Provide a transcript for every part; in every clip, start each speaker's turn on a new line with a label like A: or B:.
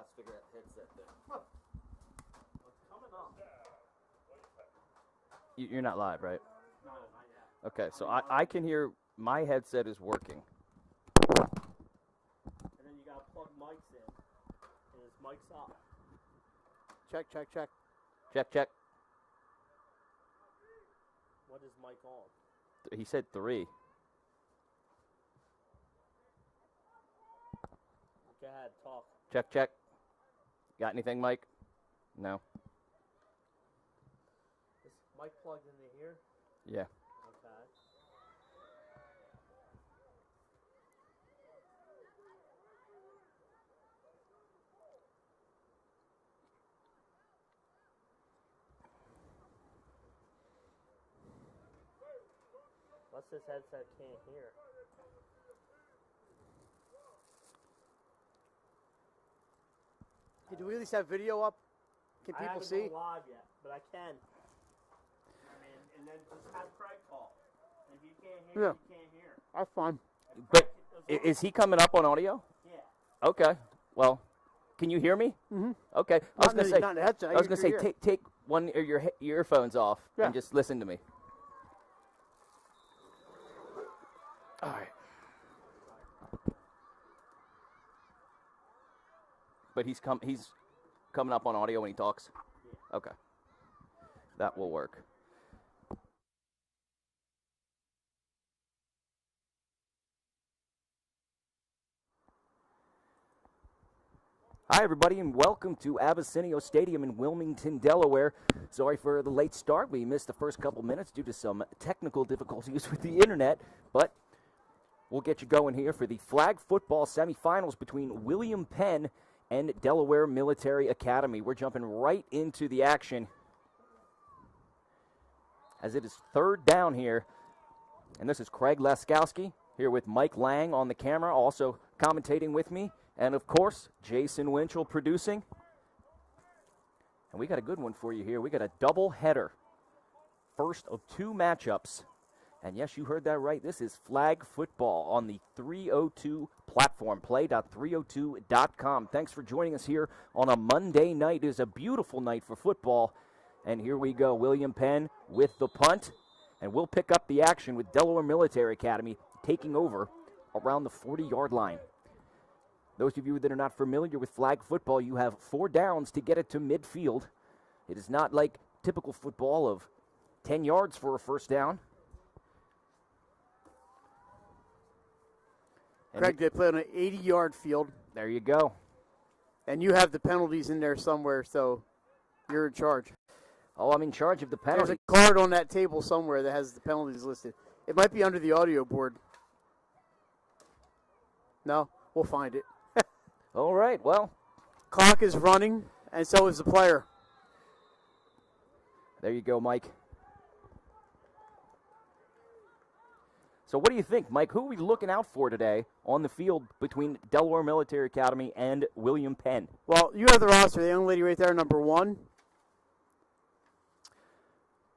A: house figure out the headset thing. What's coming up? You're not live, right?
B: No, not yet.
A: Okay, so I can hear my headset is working.
B: And then you gotta plug mics in. And his mic's off.
C: Check.
A: Check.
B: What is mic on?
A: He said 3.
B: Go ahead, talk.
A: Check. Got anything, Mike? No.
B: Is mic plugged into here?
A: Yeah.
B: Okay. What's this headset can't hear?
C: Do we at least have video up? Can
B: I
C: people
B: haven't
C: see?
B: gone live yet, but I can. I mean, and then just have Craig call. If you can't hear,
C: Yeah.
B: you can't hear.
C: That's fine.
A: But is he coming up on audio?
B: Yeah.
A: Okay. Well, can you hear me?
C: Mm-hmm.
A: Okay. I was gonna say.
C: Not in the headset.
A: I was gonna say take one of your earphones off
C: Yeah.
A: and just listen to me. All right. But he's coming up on audio when he talks?
B: Yeah.
A: Okay. That will work. Hi, everybody, and welcome to Abessinio Stadium in Wilmington, Delaware. Sorry for the late start. We missed the first couple minutes due to some technical difficulties with the internet, but we'll get you going here for the flag football semifinals between William Penn and Delaware Military Academy. We're jumping right into the action as it is third down here. And this is Craig Laskowski here with Mike Lang on the camera, also commentating with me. And, of course, Jason Winchell producing. And we got a good one for you here. We got a double header. First of 2 matchups. And, yes, you heard that right. This is flag football on the 302 platform, play.302.com. Thanks for joining us here on a Monday night. It is a beautiful night for football. And here we go, William Penn with the punt. And we'll pick up the action with Delaware Military Academy taking over around the 40-yard line. Those of you that are not familiar with flag football, you have 4 downs to get it to midfield. It is not like typical football of 10 yards for a first down. And
C: Craig, they play on an 80-yard field.
A: There you go.
C: And you have the penalties in there somewhere, so you're in charge.
A: Oh, I'm in charge of the penalty.
C: There's a card on that table somewhere that has the penalties listed. It might be under the audio board. No? We'll find it.
A: All right, well.
C: Clock is running, and so is the player.
A: There you go, Mike. So what do you think, Mike? Who are we looking out for today on the field between Delaware Military Academy and William Penn?
C: Well, you have the roster. The young lady right there, number 1.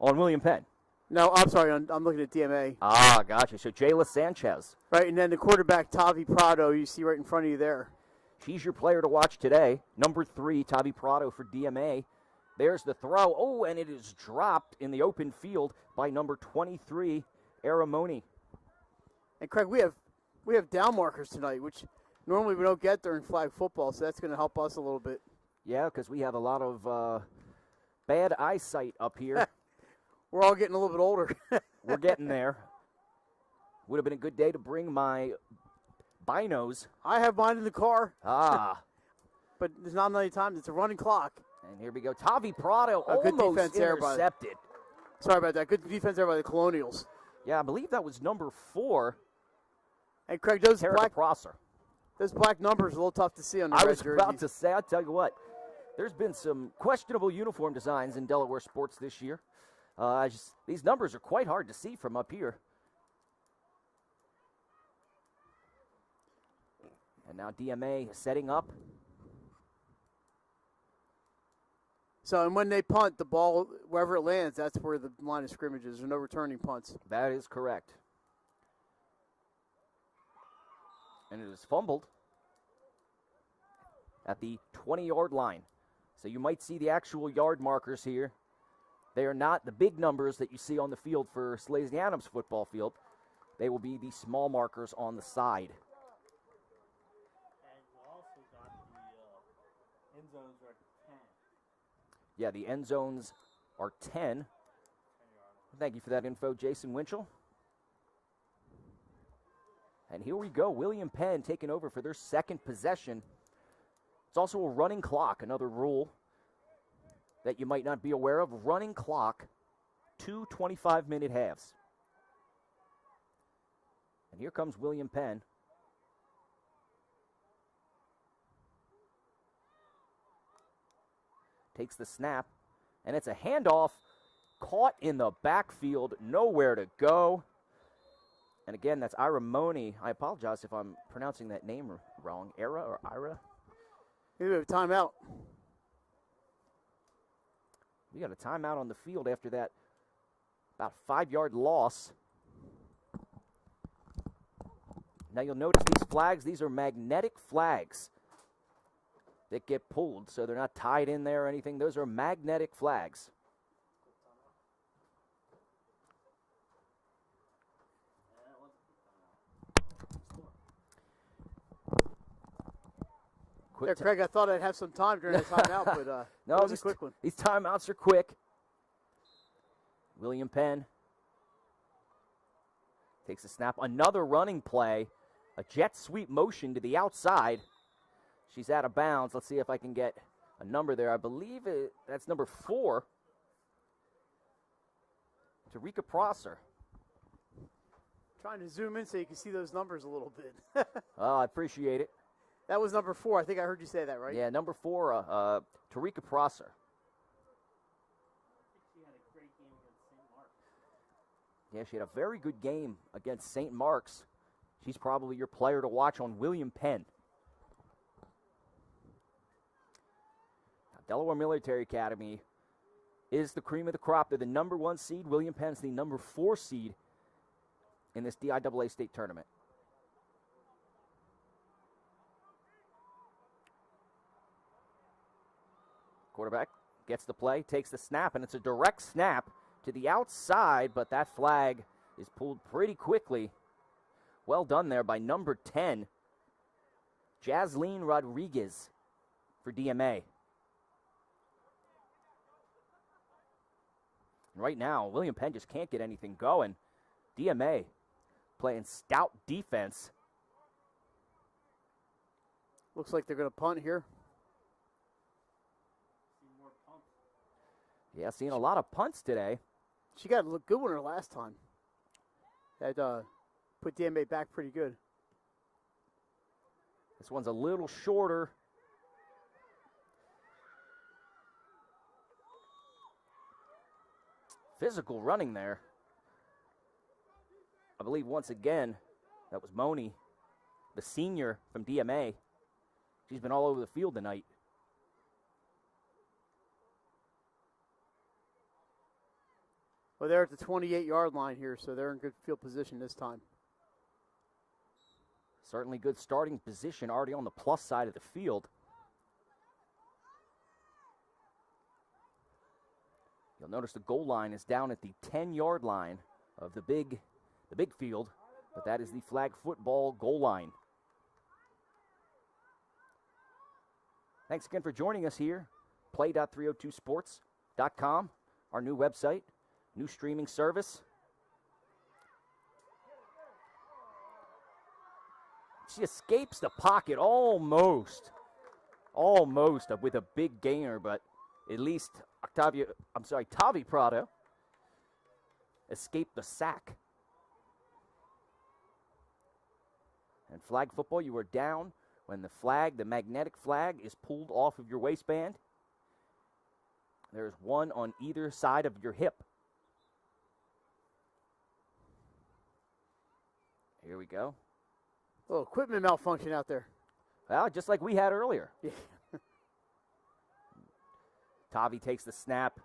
A: On William Penn?
C: No, I'm sorry. I'm looking at DMA.
A: Ah, gotcha. So Jayla Sanchez.
C: Right, and then the quarterback, Tavi Prado, you see right in front of you there.
A: She's your player to watch today. Number 3, Tavi Prado for DMA. There's the throw. Oh, and it is dropped in the open field by number 23, Aramoni.
C: And Craig, we have down markers tonight, which normally we don't get during flag football, so that's going to help us a little bit.
A: Yeah, because we have a lot of bad eyesight up here.
C: We're all getting a little bit older.
A: We're getting there. Would have been a good day to bring my binos.
C: I have mine in the car.
A: Ah.
C: But there's not many times. It's a running clock.
A: And here we go. Tavi Prado
C: Good
A: almost
C: defense there
A: intercepted.
C: Sorry about that. Good defense there by the Colonials.
A: Yeah, I believe that was number 4.
C: And Craig, those
A: Tarek Prosser.
C: black numbers are a little tough to see on the
A: I
C: red
A: was
C: jerseys.
A: about to say, I'll tell you what, there's been some questionable uniform designs in Delaware sports this year. These numbers are quite hard to see from up here. And now DMA setting up.
C: So, and when they punt, the ball, wherever it lands, that's where the line of scrimmage is. There's no returning punts.
A: That is correct. And it is fumbled. at the 20-yard line. So you might see the actual yard markers here. They are not the big numbers that you see on the field for Slazy Adams football field. They will be the small markers on the side.
B: And you also got the end zones are 10.
A: Yeah, the end zones are 10. Thank you for that info, Jason Winchell. And here we go, William Penn taking over for their second possession. It's also a running clock, another rule that you might not be aware of. Running clock, 2 25-minute halves. And here comes William Penn. Takes the snap, and it's a handoff caught in the backfield, nowhere to go. And again, that's Ira Money. I apologize if I'm pronouncing that name wrong. Ira or Ira?
C: Maybe we have a timeout.
A: We got a timeout on the field after that about 5-yard loss. Now you'll notice these flags, these are magnetic flags that get pulled, so they're not tied in there or anything. Those are magnetic flags.
C: There, Craig, I thought I'd have some time during the timeout, but
A: no,
C: that was a quick one.
A: These timeouts are quick. William Penn takes a snap. Another running play. A jet sweep motion to the outside. She's out of bounds. Let's see if I can get a number there. I believe that's number 4. Tarika Prosser.
C: Trying to zoom in so you can see those numbers a little bit.
A: Oh, I appreciate it.
C: That was number 4. I think I heard you say that, right?
A: Yeah, number 4, Tarika Prosser.
B: She had a great game against St. Mark's.
A: Yeah, she had a very good game against St. Mark's. She's probably your player to watch on William Penn. Now, Delaware Military Academy is the cream of the crop. They're the number 1 seed. William Penn's the number 4 seed in this DIAA state tournament. Quarterback gets the play, takes the snap, and it's a direct snap to the outside, but that flag is pulled pretty quickly. Well done there by number 10, Jasleen Rodriguez for DMA. And right now, William Penn just can't get anything going. DMA playing stout defense.
C: Looks like they're going to punt here.
A: Yeah, seeing a lot of punts today.
C: She got a good one her last time. That put DMA back pretty good.
A: This one's a little shorter. Physical running there. I believe once again, that was Moni, the senior from DMA. She's been all over the field tonight.
C: Well, they're at the 28-yard line here, so they're in good field position this time.
A: Certainly good starting position, already on the plus side of the field. You'll notice the goal line is down at the 10-yard line of the big field, but that is the flag football goal line. Thanks again for joining us here. Play.302sports.com, our new website. New streaming service. She escapes the pocket almost with a big gainer, but at least Tavi Prado escaped the sack. And flag football, you are down when the magnetic flag is pulled off of your waistband. There's one on either side of your hip. Here we go.
C: A little equipment malfunction out there.
A: Well, just like we had earlier.
C: Yeah.
A: Tavi takes the snap.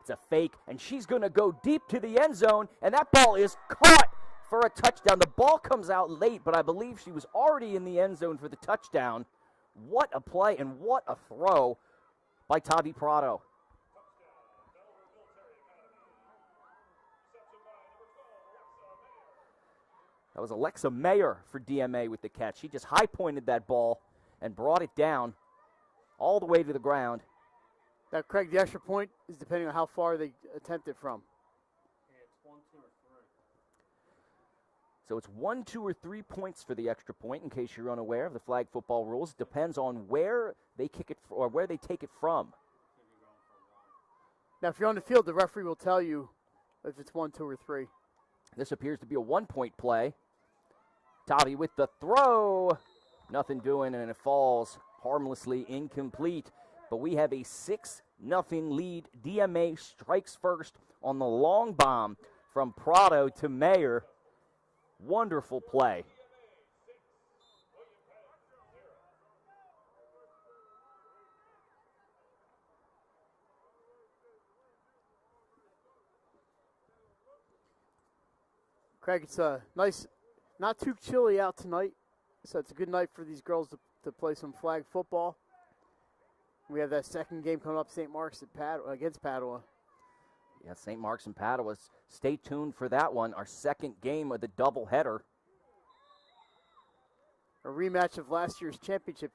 A: It's a fake, and she's going to go deep to the end zone, and that ball is caught for a touchdown. The ball comes out late, but I believe she was already in the end zone for the touchdown. What a play and what a throw by Tavi Prado. That was Alexa Mayer for DMA with the catch. She just high-pointed that ball and brought it down all the way to the ground.
C: Now, Craig, the extra point is depending on how far they attempt it from.
B: It's 1, 2, or 3.
A: So it's 1, 2, or 3 points for the extra point, in case you're unaware of the flag football rules. It depends on where they kick it or where they take it from.
C: Now, if you're on the field, the referee will tell you if it's 1, 2, or 3.
A: This appears to be a 1-point play. Tavi with the throw. Nothing doing, and it falls harmlessly incomplete. But we have a 6-0 lead. DMA strikes first on the long bomb from Prado to Mayer. Wonderful play.
C: Craig, it's a nice, not too chilly out tonight, so it's a good night for these girls to play some flag football. We have that second game coming up, St. Mark's against Padua.
A: Yeah, St. Mark's and Padua. Stay tuned for that one, our second game of the doubleheader.
C: A rematch of last year's championship.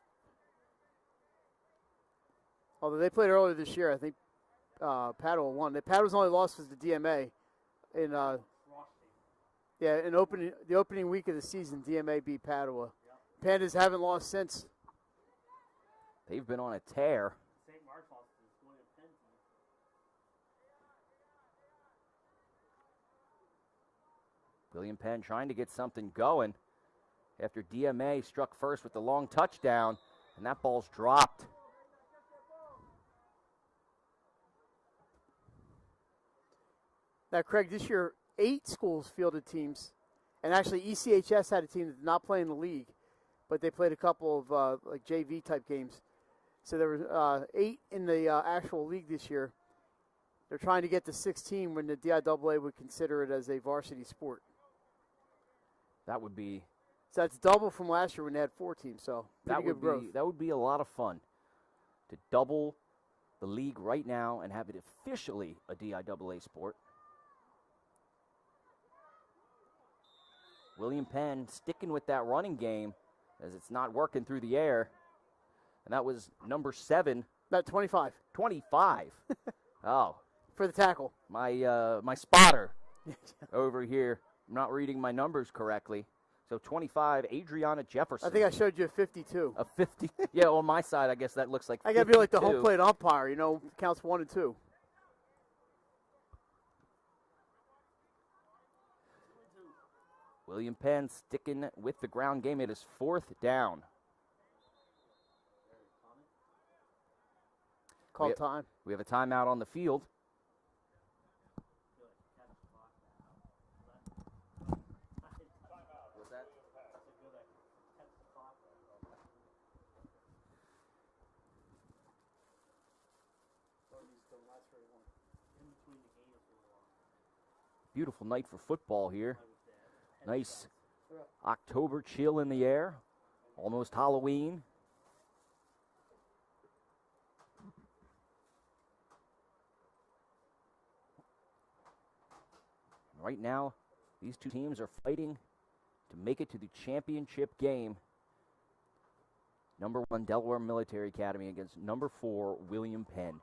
C: Although they played earlier this year, I think Padua won. Padua's only loss was the DMA in the opening week of the season. DMA beat Padua. Yep. Pandas haven't lost since.
A: They've been on a tear.
B: St. Mark's lost to William Penn.
A: William Penn trying to get something going after DMA struck first with the long touchdown, and that ball's dropped.
C: Now, Craig, this year, 8 schools fielded teams, and actually ECHS had a team that did not play in the league, but they played a couple of like JV-type games. So there were 8 in the actual league this year. They're trying to get to 16 when the DIAA would consider it as a varsity sport.
A: That would be...
C: So that's double from last year when they had 4 teams, so pretty good growth.
A: That would be a lot of fun to double the league right now and have it officially a DIAA sport. William Penn sticking with that running game as it's not working through the air. And that was number 7.
C: About 25.
A: 25. Oh.
C: For the tackle.
A: My spotter over here. I'm not reading my numbers correctly. So 25, Adriana Jefferson.
C: I think I showed you a 52.
A: A 50. Yeah, on my side, I guess that looks like 52.
C: I got to be like the home plate umpire, counts 1 and 2.
A: William Penn sticking with the ground game. It is 4th down.
C: Call time.
A: We have a timeout on the field. What's that? Beautiful night for football here. Nice October chill in the air. Almost Halloween. Right now, these two teams are fighting to make it to the championship game. Number 1, Delaware Military Academy against number 4, William Penn.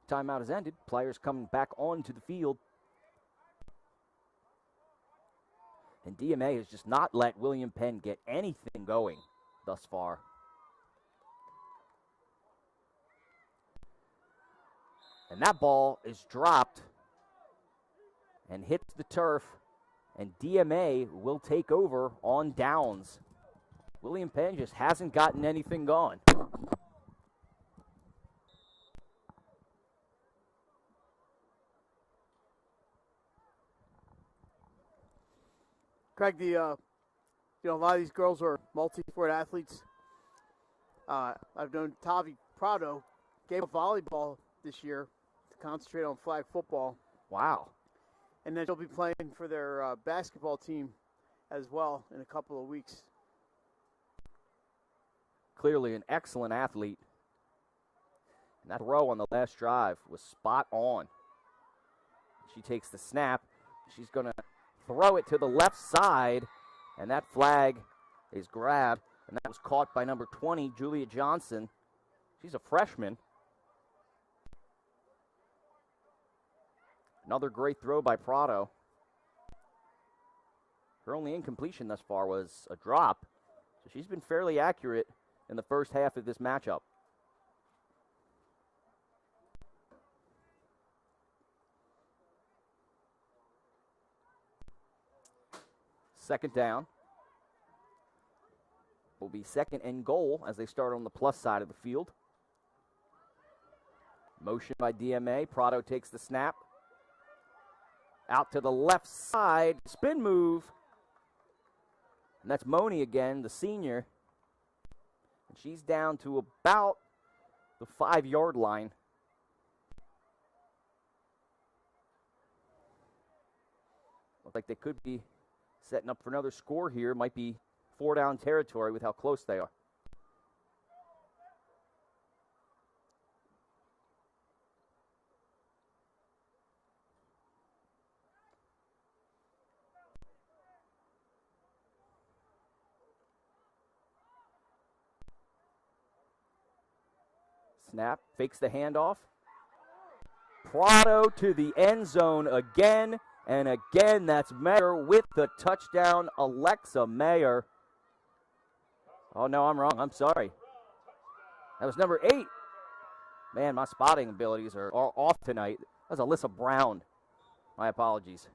A: Timeout has ended. Players coming back onto the field. And DMA has just not let William Penn get anything going thus far. And that ball is dropped and hits the turf, and DMA will take over on downs. William Penn just hasn't gotten anything going.
C: Craig, a lot of these girls are multi-sport athletes. I've known Tavi Prado gave up volleyball this year to concentrate on flag football.
A: Wow.
C: And then she'll be playing for their basketball team as well in a couple of weeks.
A: clearly an excellent athlete. And that row on the last drive was spot on. She takes the snap. She's going to throw it to the left side, and that flag is grabbed, and that was caught by number 20, Julia Johnson. She's a freshman. Another great throw by Prado. Her only incompletion thus far was a drop, so she's been fairly accurate in the first half of this matchup. Second down. Will be second and goal as they start on the plus side of the field. Motion by DMA. Prado takes the snap. Out to the left side. Spin move. And that's Moni again, the senior. And she's down to about the 5-yard line. Looks like they could be setting up for another score here. Might be 4-down territory with how close they are. Snap, fakes the handoff. Prado to the end zone again. And again, that's Mayer with the touchdown, Alexa Mayer. Oh, no, I'm wrong. I'm sorry. That was number 8. Man, my spotting abilities are off tonight. That was Alyssa Brown. My apologies.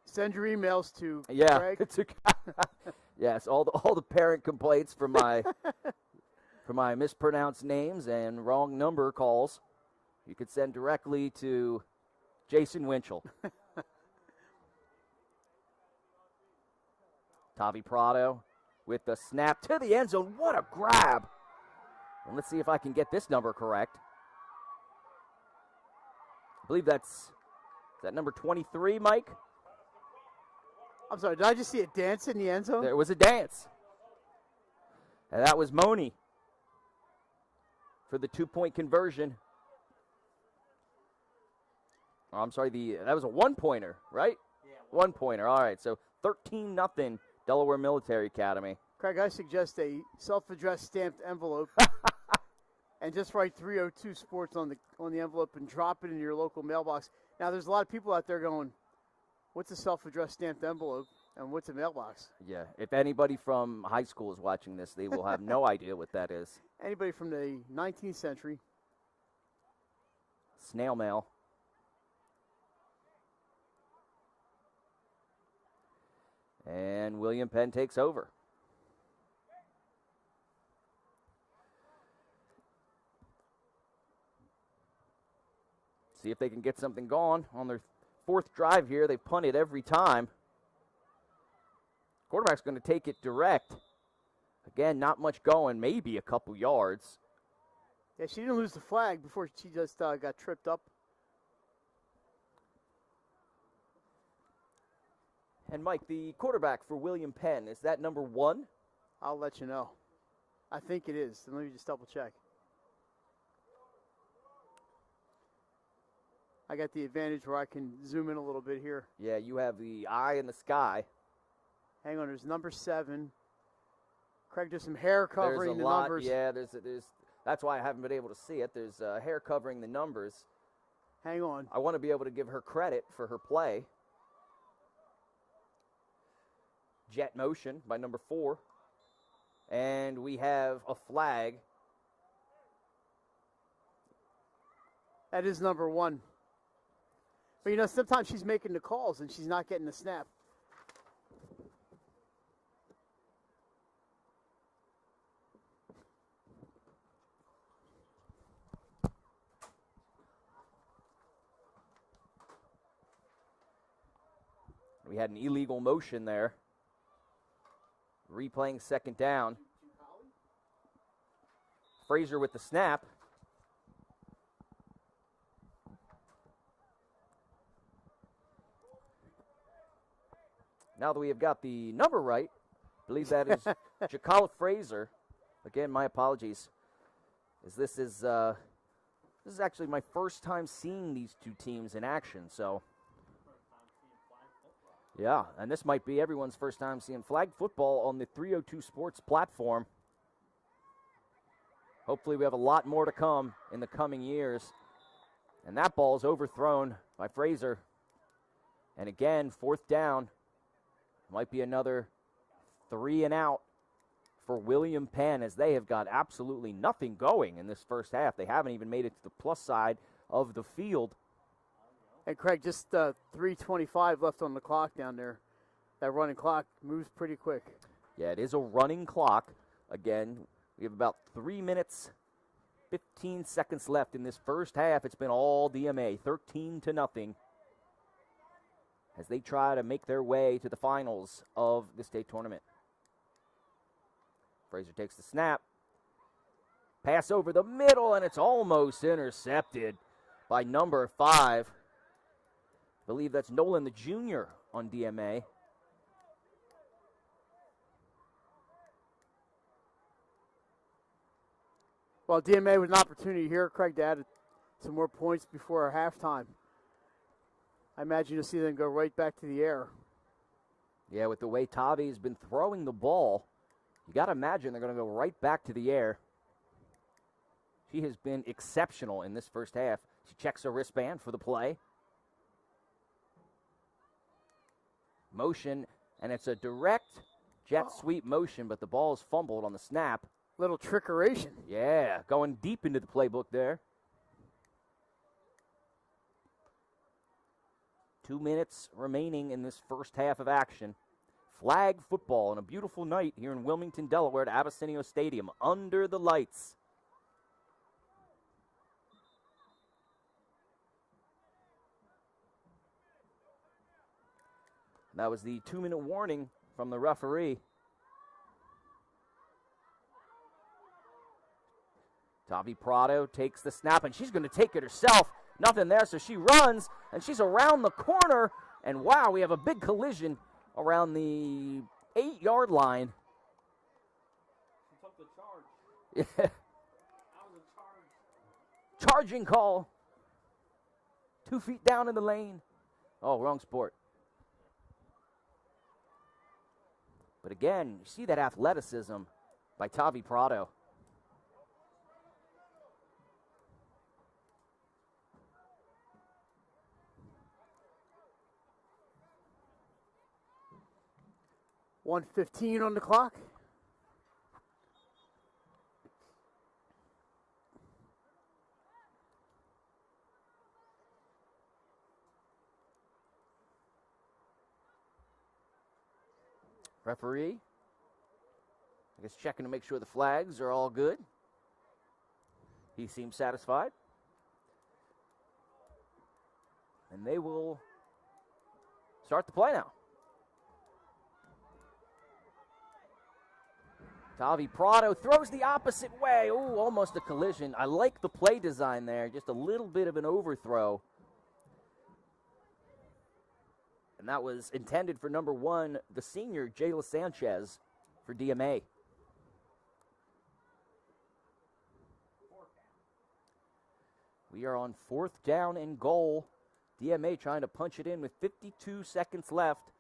C: Send your emails to
A: Craig.
C: Yeah.
A: Yes, all the parent complaints for my mispronounced names and wrong number calls. You could send directly to Jason Winchell. Tavi Prado with the snap to the end zone. What a grab. And let's see if I can get this number correct. I believe is that number 23, Mike?
C: I'm sorry, did I just see a dance in the end zone?
A: There was a dance. And that was Moni for the 2-point conversion. Oh, I'm sorry, that was a 1-pointer, right? Yeah. 1-pointer. All right, so 13-0 Delaware Military Academy.
C: Craig, I suggest a self-addressed stamped envelope and just write 302 Sports on the envelope and drop it in your local mailbox. Now, there's a lot of people out there going, what's a self-addressed stamped envelope and what's a mailbox?
A: Yeah, if anybody from high school is watching this, they will have no idea what that is.
C: Anybody from the 19th century.
A: Snail mail. And William Penn takes over. See if they can get something going on their 4th drive here. They've punted every time. Quarterback's going to take it direct. Again, not much going, maybe a couple yards.
C: Yeah, she didn't lose the flag before she just got tripped up.
A: And, Mike, the quarterback for William Penn, is that number 1?
C: I'll let you know. I think it is. Let me just double check. I got the advantage where I can zoom in a little bit here.
A: Yeah, you have the eye in the sky.
C: Hang on, there's number 7. Craig, there's some hair covering the numbers.
A: Yeah, there's. That's why I haven't been able to see it. There's hair covering the numbers.
C: Hang on.
A: I want to be able to give her credit for her play. Jet motion by number 4. And we have a flag.
C: That is number 1. But, sometimes she's making the calls and she's not getting the snap.
A: We had an illegal motion there. Replaying second down. Fraser with the snap. Now that we have got the number right, I believe that is Jacala Fraser. Again, my apologies. This is actually my first time seeing these two teams in action. So, yeah, and this might be everyone's first time seeing flag football on the 302 Sports platform. Hopefully we have a lot more to come in the coming years. And that ball is overthrown by Fraser. And again, 4th down. Might be another 3 and out for William Penn, as they have got absolutely nothing going in this first half. They haven't even made it to the plus side of the field.
C: And Craig, just 3:25 left on the clock down there. That running clock moves pretty quick.
A: Yeah, it is a running clock. Again, we have about 3 minutes, 15 seconds left in this first half. It's been all DMA, 13-0, as they try to make their way to the finals of the state tournament. Fraser takes the snap. Pass over the middle, and it's almost intercepted by number 5. I believe that's Nolan the Jr. on DMA.
C: Well, DMA with an opportunity here, Craig, to add some more points before our halftime. I imagine you'll see them go right back to the air.
A: Yeah, with the way Tavi has been throwing the ball, you got to imagine they're going to go right back to the air. She has been exceptional in this first half. She checks her wristband for the play. Motion, and it's a direct jet sweep motion, but the ball is fumbled on the snap.
C: Little trickeration.
A: Yeah, going deep into the playbook there. 2 minutes remaining in this first half of action. Flag football on a beautiful night here in Wilmington, Delaware at Abessinio Stadium under the lights. That was the 2-minute warning from the referee. Tavi Prado takes the snap, and she's going to take it herself. Nothing there, so she runs, and she's around the corner. And wow, we have a big collision around the 8-yard line.
B: She took the charge.
A: Yeah.
B: That was a charge.
A: Charging call. 2 feet down in the lane. Oh, wrong sport. But again, you see that athleticism by Tavi Prado.
C: .1:15 on the clock.
A: Referee, I guess checking to make sure the flags are all good. He seems satisfied. And they will start the play now. Tavi Prado throws the opposite way. Ooh, almost a collision. I like the play design there. Just a little bit of an overthrow. And that was intended for number 1, the senior, Jayla Sanchez, for DMA. We are on 4th down and goal. DMA trying to punch it in with 52 seconds left.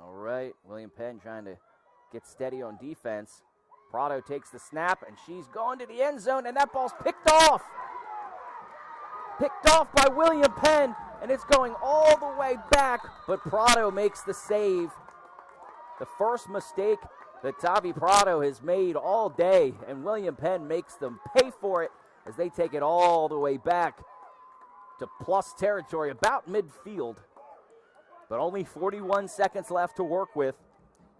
A: All right, William Penn trying to get steady on defense. Prado takes the snap, and she's gone to the end zone, and that ball's picked off. Picked off by William Penn, and it's going all the way back, but Prado makes the save. The first mistake that Tavi Prado has made all day, and William Penn makes them pay for it as they take it all the way back to plus territory, about midfield. But only 41 seconds left to work with.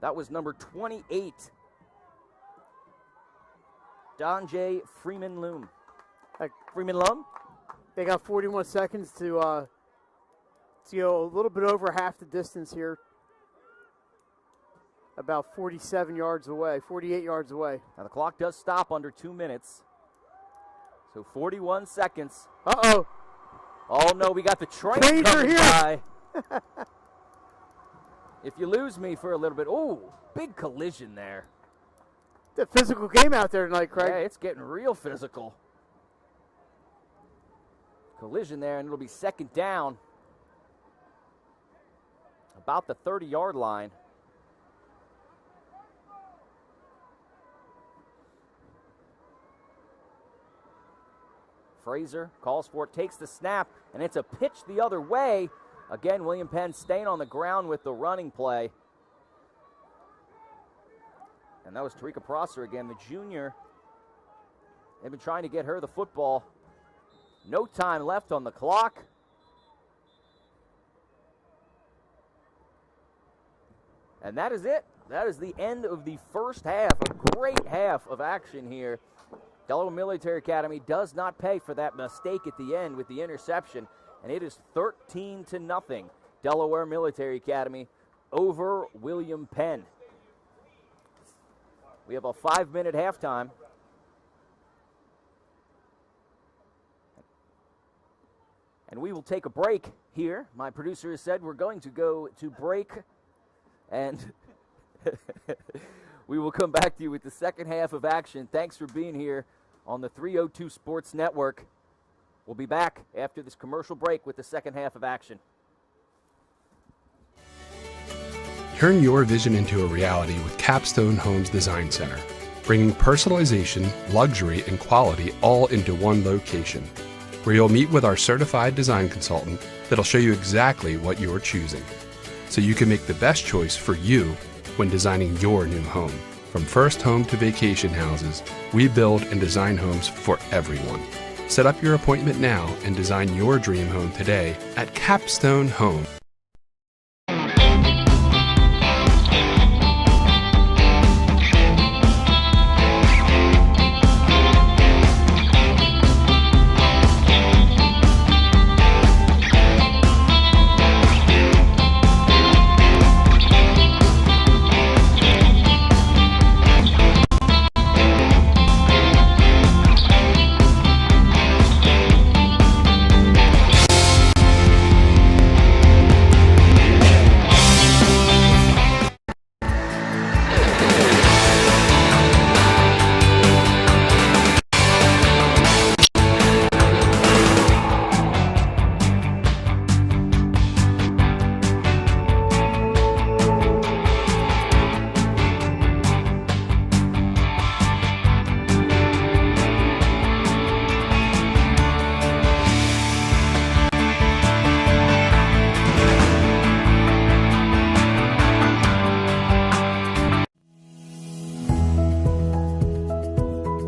A: That was number 28, Donjay Freeman-Lum.
C: They got 41 seconds to Let's go a little bit over half the distance here. About 47 yards away, 48 yards away.
A: Now the clock does stop under 2 minutes. So 41 seconds.
C: Uh-oh.
A: Oh, no, we got the train
C: Trains are
A: coming
C: here.
A: by. If you lose me for a little bit. Oh, big collision there.
C: It's a physical game out there tonight, Craig.
A: Yeah, it's getting real physical. Collision there, and it'll be second down. About the 30-yard line. Fraser calls for it, takes the snap, and it's a pitch the other way. Again, William Penn staying on the ground with the running play. And that was Tarika Prosser again, the junior. They've been trying to get her the football. No time left on the clock. And that is it. That is the end of the first half. A great half of action here. Delaware Military Academy does not pay for that mistake at the end with the interception, and it is 13-0. Delaware Military Academy over William Penn. We have a 5-minute halftime. And we will take a break here. My producer has said we're going to go to break, and we will come back to you with the second half of action. Thanks for being here on the 302 Sports Network. We'll be back after this commercial break with the second half of action.
D: Turn your vision into a reality with Capstone Homes Design Center, bringing personalization, luxury, and quality all into one location, where you'll meet with our certified design consultant that'll show you exactly what you're choosing, so you can make the best choice for you when designing your new home. From first home to vacation houses, we build and design homes for everyone. Set up your appointment now and design your dream home today at Capstone Home.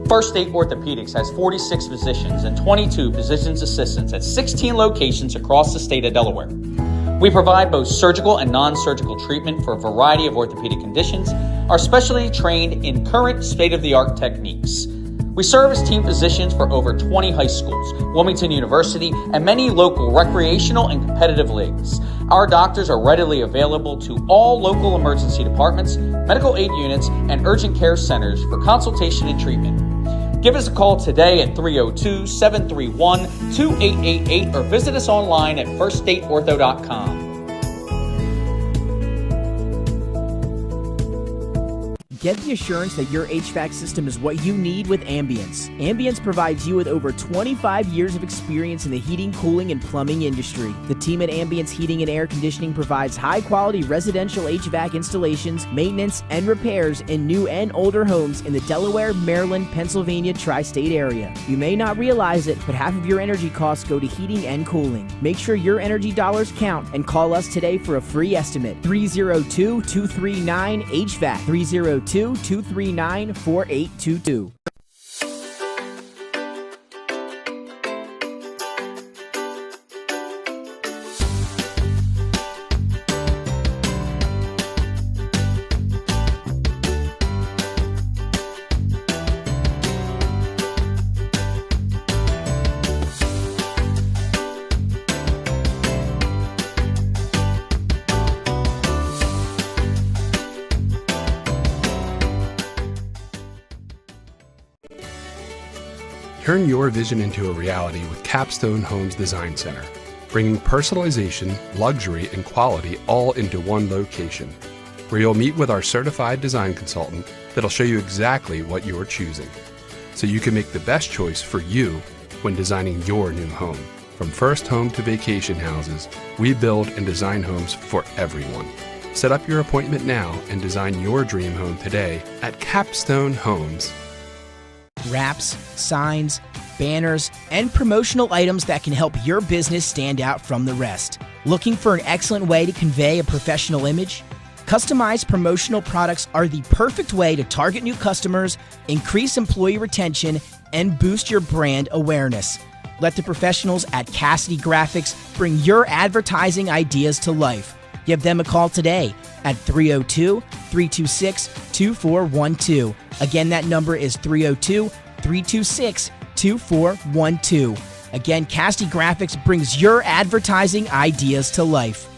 E: First State Orthopedics has 46 physicians and 22 physician's assistants at 16 locations across the state of Delaware. We provide both surgical and non-surgical treatment for a variety of orthopedic conditions, are specially trained in current state-of-the-art techniques. We serve as team physicians for over 20 high schools, Wilmington University, and many local recreational and competitive leagues. Our doctors are readily available to all local emergency departments, medical aid units, and urgent care centers for consultation and treatment. Give us a call today at 302-731-2888 or visit us online at firststateortho.com.
F: Get the assurance that your HVAC system is what you need with Ambience. Ambience provides you with over 25 years of experience in the heating, cooling, and plumbing industry. The team at Ambience Heating and Air Conditioning provides high-quality residential HVAC installations, maintenance, and repairs in new and older homes in the Delaware, Maryland, Pennsylvania tri-state area. You may not realize it, but half of your energy costs go to heating and cooling. Make sure your energy dollars count and call us today for a free estimate. 302-239-HVAC. 302-239-4822.
D: Turn your vision into a reality with Capstone Homes Design Center, bringing personalization, luxury, and quality all into one location, where you'll meet with our certified design consultant that'll show you exactly what you're choosing, so you can make the best choice for you when designing your new home. From first home to vacation houses, we build and design homes for everyone. Set up your appointment now and design your dream home today at Capstone Homes.
F: Wraps, signs, banners, and promotional items that can help your business stand out from the rest. Looking for an excellent way to convey a professional image? Customized promotional products are the perfect way to target new customers, increase employee retention, and boost your brand awareness. Let the professionals at Cassidy Graphics bring your advertising ideas to life. Give them a call today at 302-326-2412. Again, that number is 302-326-2412. Again, Cassidy Graphics brings your advertising ideas to life.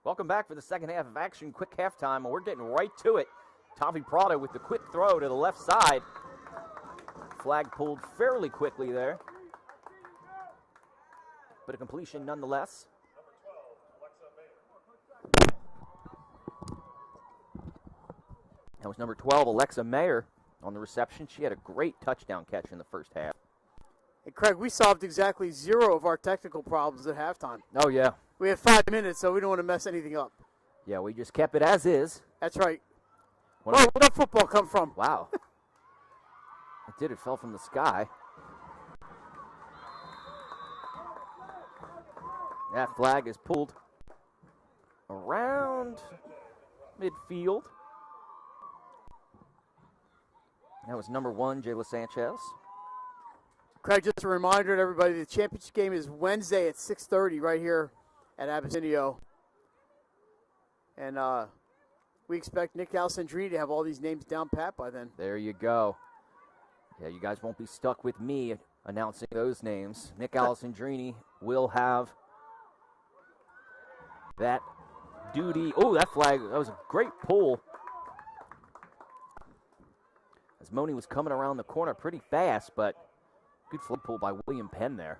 A: Welcome back for the second half of action. Quick halftime, and we're getting right to it. Tommy Prado with the quick throw to the left side. Flag pulled fairly quickly there, but a completion nonetheless. That was number 12, Alexa Mayer, on the reception. She had a great touchdown catch in the first half.
C: Hey, Craig, we solved exactly 0 of our technical problems at halftime.
A: Oh, yeah.
C: We have 5 minutes, so we don't want to mess anything up.
A: Yeah, we just kept it as is.
C: That's right.
A: One
C: Whoa, where'd that football come from?
A: Wow. It did. It fell from the sky. That flag is pulled around midfield. That was number 1, Jayla Sanchez.
C: Craig, just a reminder to everybody, the championship game is Wednesday at 6:30 right here at Abessinio. And we expect Nick Alessandrini to have all these names down pat by then.
A: There you go. Yeah, you guys won't be stuck with me announcing those names. Nick Alessandrini will have that duty. Oh, that flag, that was a great pull. As Moni was coming around the corner pretty fast, but good flag pull by William Penn there.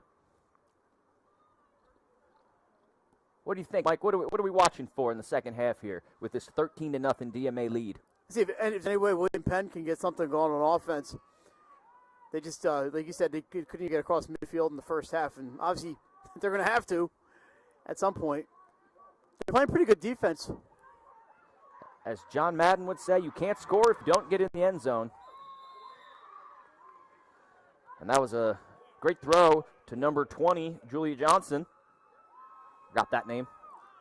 A: What do you think, Mike? What are we watching for in the second half here with this 13-0 DMA lead?
C: See if any way William Penn can get something going on offense. They just, like you said, they couldn't get across midfield in the first half, and obviously they're going to have to at some point. They're playing pretty good defense.
A: As John Madden would say, you can't score if you don't get in the end zone. And that was a great throw to number 20, Julia Johnson. Got that name.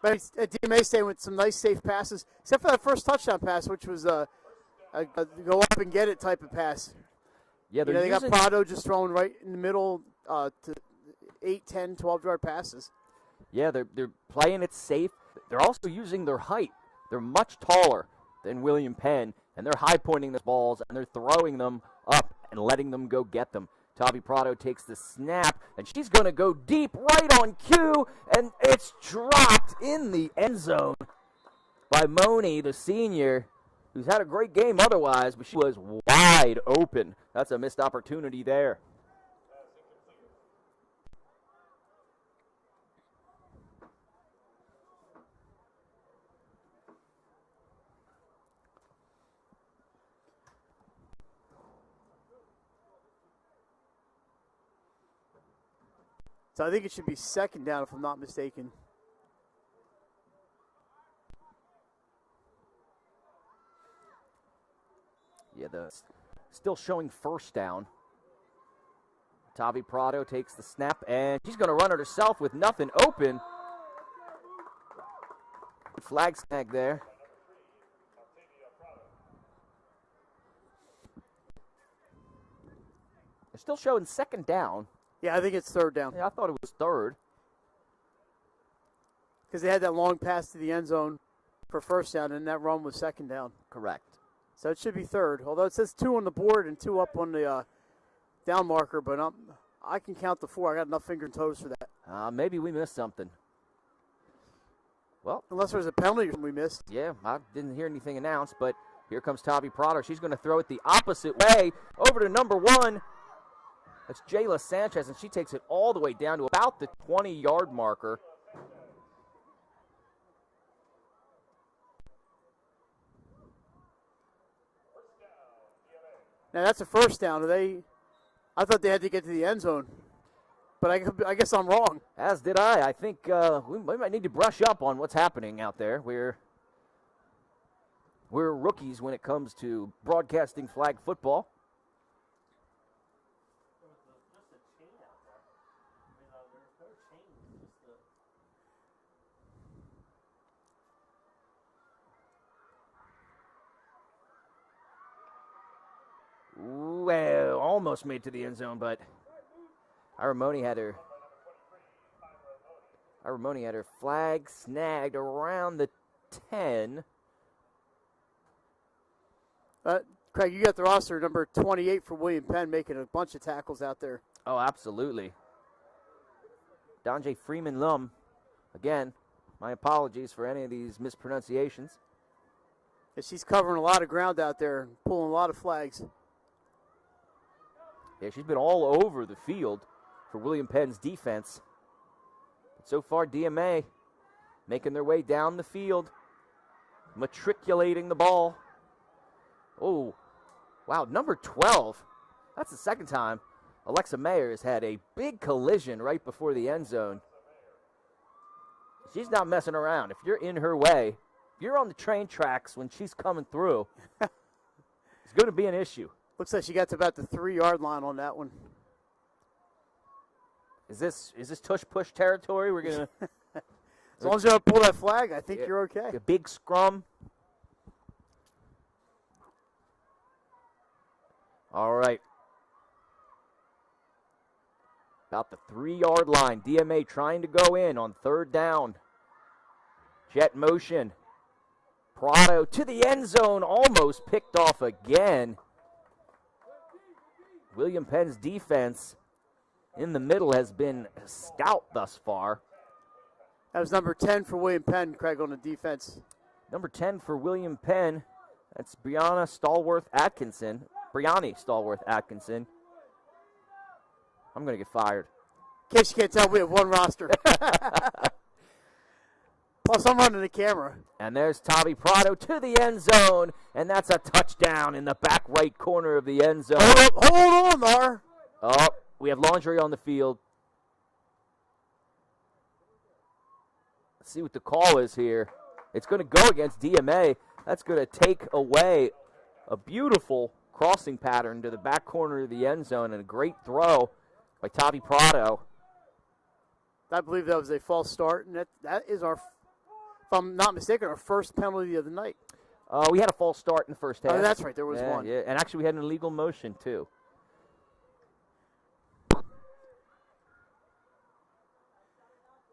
C: But DMA staying with some nice safe passes, except for that first touchdown pass, which was a go up and get it type of pass.
A: Yeah,
C: they got Prado just throwing right in the middle to 8, 10, 12-yard passes.
A: Yeah, they're playing it safe. They're also using their height. They're much taller than William Penn, and they're high-pointing the balls, and they're throwing them up and letting them go get them. Tavi Prado takes the snap, and she's going to go deep right on cue, and it's dropped in the end zone by Moni, the senior, who's had a great game otherwise, but she was wide open. That's a missed opportunity there.
C: So I think it should be second down, if I'm not mistaken.
A: Yeah, still showing first down. Tavi Prado takes the snap, and she's going to run it herself with nothing open. Flag snag there. still showing second down.
C: Yeah, I think it's third down.
A: Yeah, I thought it was third.
C: Because they had that long pass to the end zone for first down, and that run was second down.
A: Correct.
C: So it should be third. Although it says 2 on the board and 2 up on the down marker, but I can count the 4. I got enough finger and toes for that.
A: Maybe we missed something. Well,
C: unless there's a penalty we missed.
A: Yeah, I didn't hear anything announced, but here comes Tavi Prado. She's going to throw it the opposite way over to number 1. That's Jayla Sanchez, and she takes it all the way down to about the 20-yard marker.
C: Now, that's a first down. I thought they had to get to the end zone, but I guess I'm wrong.
A: As did I. I think we might need to brush up on what's happening out there. We're rookies when it comes to broadcasting flag football. Well, almost made to the end zone, but Aramoni had her flag snagged around the 10.
C: Craig, you got the roster number 28 for William Penn making a bunch of tackles out there.
A: Oh, absolutely. Donjay Freeman Lum. Again, my apologies for any of these mispronunciations.
C: Yeah, she's covering a lot of ground out there and pulling a lot of flags.
A: Yeah, she's been all over the field for William Penn's defense. But so far, DMA making their way down the field, matriculating the ball. Oh, wow, number 12. That's the second time Alexa Mayer has had a big collision right before the end zone. She's not messing around. If you're in her way, if you're on the train tracks when she's coming through, it's going to be an issue.
C: Looks like she got to about the 3-yard line on that one.
A: Is this tush push territory? We're gonna
C: as long as you don't pull that flag, I think you're okay.
A: A big scrum. All right. About the 3-yard line. DMA trying to go in on third down. Jet motion. Prado to the end zone, almost picked off again. William Penn's defense in the middle has been stout thus far.
C: That was number 10 for William Penn, Craig, on the defense.
A: Number 10 for William Penn. That's Brianni Stallworth Atkinson. I'm going to get fired.
C: In case you can't tell, we have one roster. Plus, I'm running the camera.
A: And there's Tavi Prado to the end zone, and that's a touchdown in the back right corner of the end zone.
C: Hold on, Mar.
A: Oh, we have laundry on the field. Let's see what the call is here. It's going to go against DMA. That's going to take away a beautiful crossing pattern to the back corner of the end zone, and a great throw by Tavi Prado.
C: I believe that was a false start, and that is our, if I'm not mistaken, our first penalty of the night.
A: We had a false start in the first half.
C: Oh, that's right. There was one.
A: Yeah, and actually we had an illegal motion, too.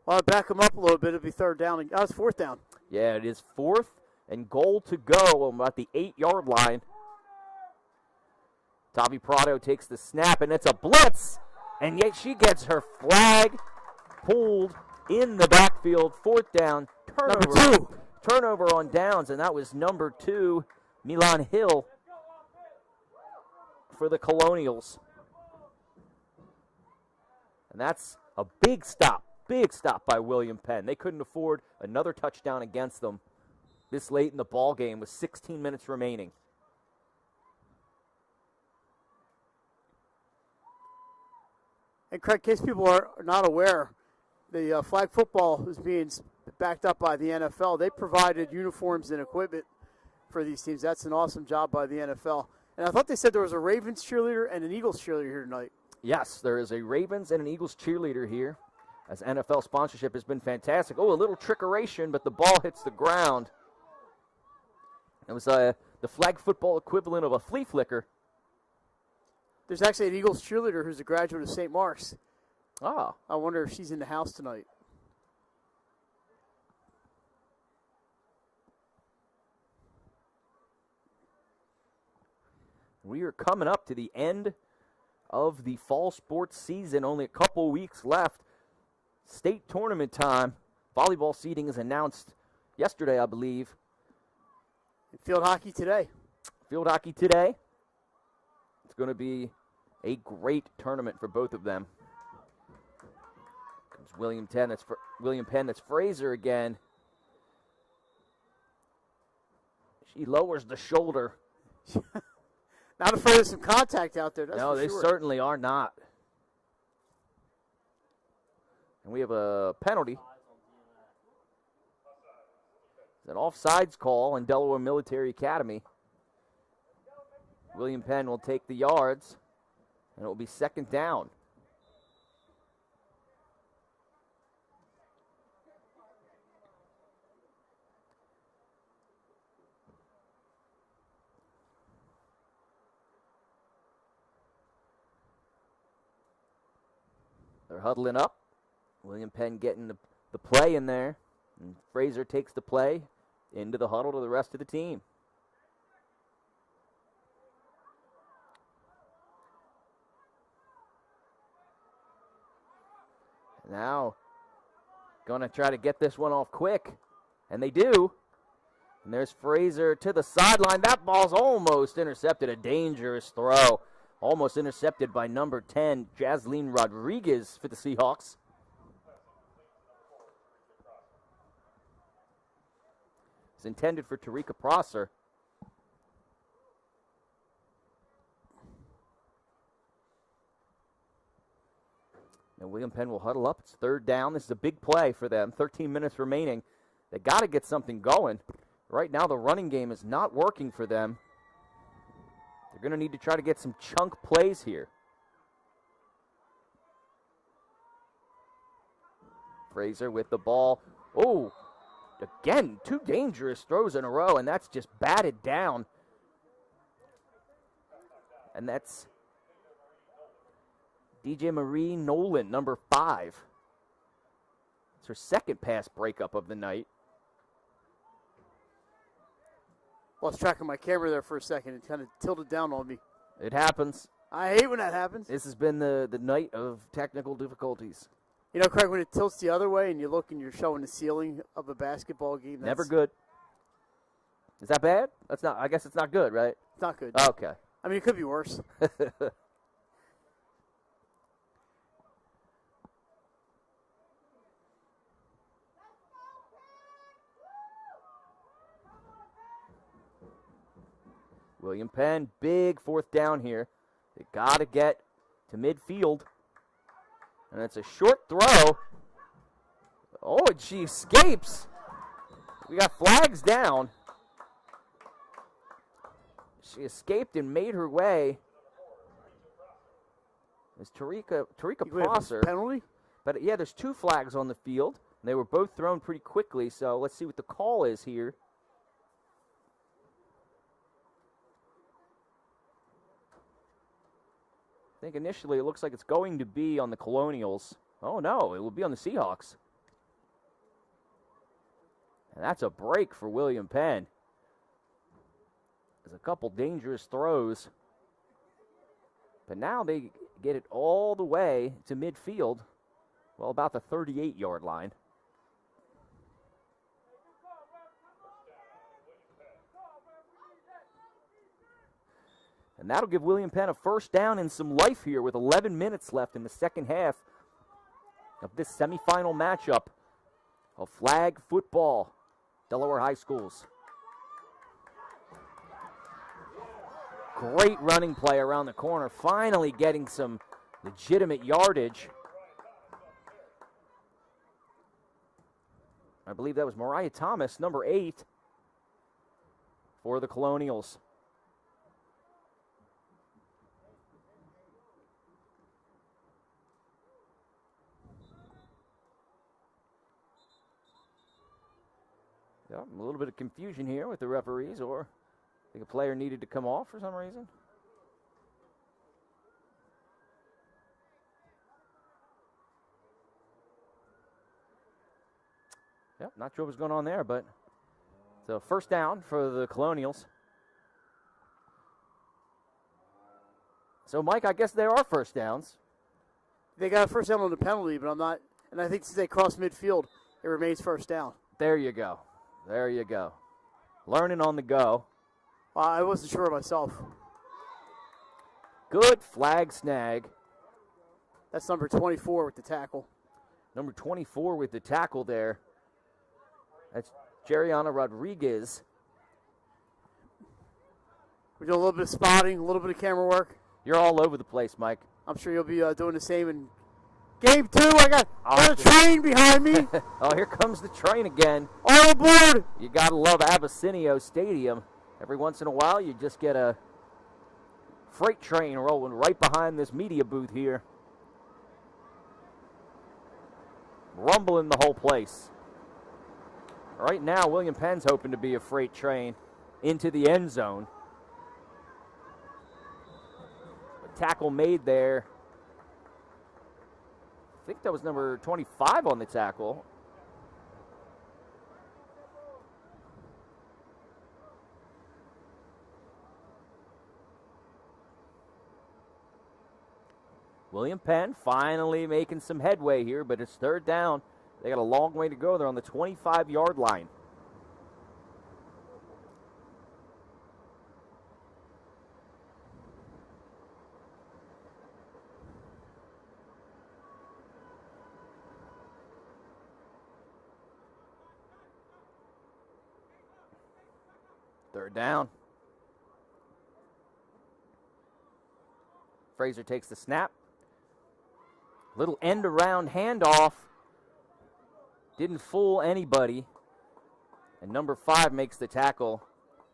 C: Well, I'll back them up a little bit. It'll be third down. Oh, it's fourth down.
A: Yeah, it is 4th and goal to go on about the 8-yard line. Tavi Prado takes the snap, and it's a blitz. And yet she gets her flag pulled in the backfield. 4th down. Turnover on downs, and that was number 2, Milan Hill, for the Colonials. And that's a big stop by William Penn. They couldn't afford another touchdown against them this late in the ball game with 16 minutes remaining.
C: And Craig, in case people are not aware, the flag football is being backed up by the NFL. They provided uniforms and equipment for these teams. That's an awesome job by the NFL. And I thought they said there was a Ravens cheerleader and an Eagles cheerleader here tonight.
A: Yes, there is a Ravens and an Eagles cheerleader here, as NFL sponsorship has been fantastic. Oh, a little trickeration, but the ball hits the ground. It was the flag football equivalent of a flea flicker.
C: There's actually an Eagles cheerleader who's a graduate of St. Mark's.
A: Ah.
C: I wonder if she's in the house tonight.
A: We are coming up to the end of the fall sports season. Only a couple weeks left. State tournament time. Volleyball seeding is announced yesterday, I believe.
C: Field hockey today.
A: Field hockey today. It's going to be a great tournament for both of them. Comes William Penn. That's Fraser again. She lowers the shoulder.
C: Not afraid of some contact out there. That's
A: no,
C: for
A: they
C: sure.
A: certainly are not. And we have a penalty. It's an offsides call in Delaware Military Academy. William Penn will take the yards, and it will be second down. They're huddling up. William Penn getting the play in there. And Fraser takes the play into the huddle to the rest of the team. Now, going to try to get this one off quick. And they do. And there's Fraser to the sideline. That ball's almost intercepted. A dangerous throw. Almost intercepted by number 10, Jasleen Rodriguez for the Seahawks. It's intended for Tarika Prosser. And William Penn will huddle up. It's third down. This is a big play for them. 13 minutes remaining. They got to get something going. Right now, the running game is not working for them. They're going to need to try to get some chunk plays here. Fraser with the ball. Oh, again, two dangerous throws in a row, and that's just batted down. And that's DJ Marie Nolan, number 5. It's her second pass breakup of the night.
C: Lost track of my camera there for a second. It kind of tilted down on me.
A: It happens.
C: I hate when that happens.
A: This has been the night of technical difficulties.
C: You know, Craig, when it tilts the other way and you look and you're showing the ceiling of a basketball game.
A: Never good. Is that bad? That's not. I guess it's not good, right?
C: It's not good.
A: Okay.
C: I mean, it could be worse.
A: William Penn, big fourth down here. They got to get to midfield. And it's a short throw. Oh, and she escapes. We got flags down. She escaped and made her way. It's Tarika Prosser.
C: Penalty?
A: But yeah, there's 2 flags on the field. And they were both thrown pretty quickly, so let's see what the call is here. I think initially it looks like it's going to be on the Colonials. Oh, no, it will be on the Seahawks. And that's a break for William Penn. There's a couple dangerous throws. But now they get it all the way to midfield. Well, about the 38-yard line. And that'll give William Penn a first down and some life here with 11 minutes left in the second half of this semifinal matchup of flag football, Delaware High Schools. Great running play around the corner, finally getting some legitimate yardage. I believe that was Mariah Thomas, number 8, for the Colonials. Yeah, a little bit of confusion here with the referees, or I think a player needed to come off for some reason. Yep, not sure what's going on there, but so first down for the Colonials. So, Mike, I guess there are first downs.
C: They got a first down on the penalty, but I'm not. And I think since they cross midfield, it remains first down.
A: There you go. There you go. Learning on the go.
C: I wasn't sure myself.
A: Good flag snag.
C: That's number 24 with the tackle.
A: Number 24 with the tackle there. That's Jeriana Rodriguez.
C: We're doing a little bit of spotting, a little bit of camera work.
A: You're all over the place, Mike.
C: I'm sure you'll be doing the same in game 2. I got a train behind me.
A: Oh, here comes the train again.
C: All aboard.
A: You got to love Abessinio Stadium. Every once in a while, you just get a freight train rolling right behind this media booth here. Rumbling the whole place. Right now, William Penn's hoping to be a freight train into the end zone. A tackle made there. I think that was number 25 on the tackle. William Penn finally making some headway here, but it's third down. They got a long way to go. They're on the 25-yard line. Third down. Fraser takes the snap. Little end-around handoff. Didn't fool anybody. And number 5 makes the tackle,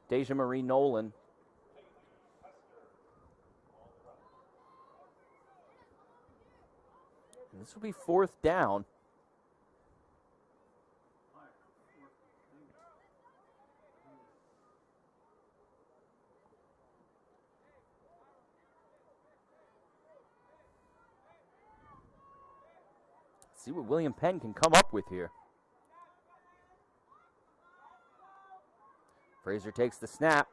A: Deja Marie Nolan. And this will be fourth down. See what William Penn can come up with here. Fraser takes the snap.